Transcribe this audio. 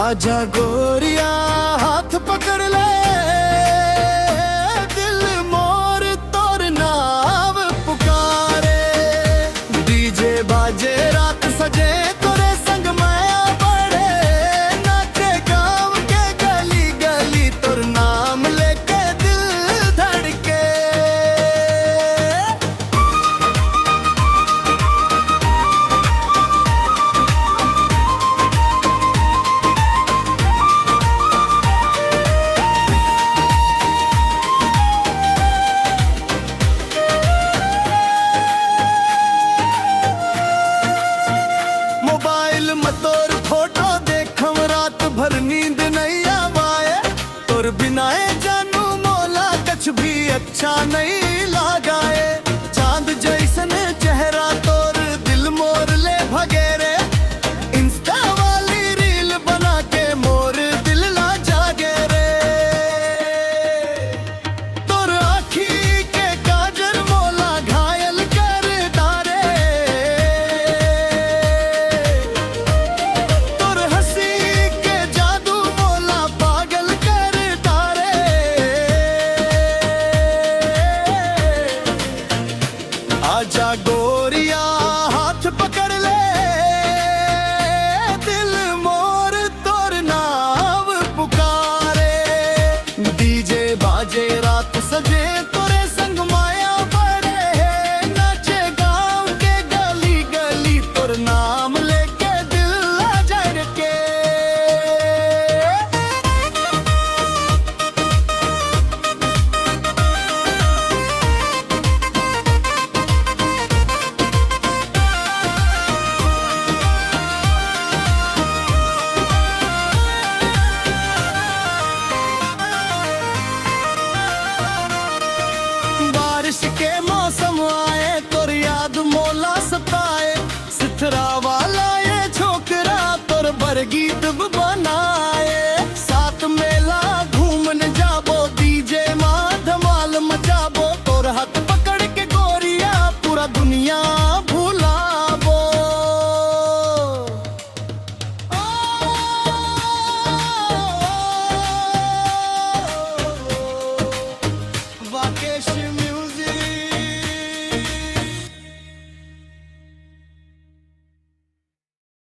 आजा गोरिया हाथ पकड़ ले, दिल मोर तोर नाम पुकारे। डीजे बाजे रात सजे तोरे संग माया बढ़े, नाचे गाँव के गली गली तोर नाम लेके दिल धड़के। मोबाइल में तोर फोटो देखम रात भर नींद नहीं आवाए, तोर बिना जानू मोला कुछ भी अच्छा नहीं लगाए। चांद जैसन चेहरा तोर दिल मोर ले भगेरे, इंस्टा वाली रील बना के मोर दिल ला जागे रे। तोर आँखी के काजर मोला घायल कर डारे, तोर हंसी के जादू मोला पागल कर डारे। आजा गोरिया हाथ पकड़ ले, दिल मोर तोर नाम पुकारे। डीजे बाजे रात सजे तोरे संग माया बढ़े, नाचे गाँव के गली गली तोर नाम लेके दिल आ झड़के। बारिश के मौसम आए तोर याद मोला सताए, सिथरा वाला ये छोकरा तोर बर गीत बनाए।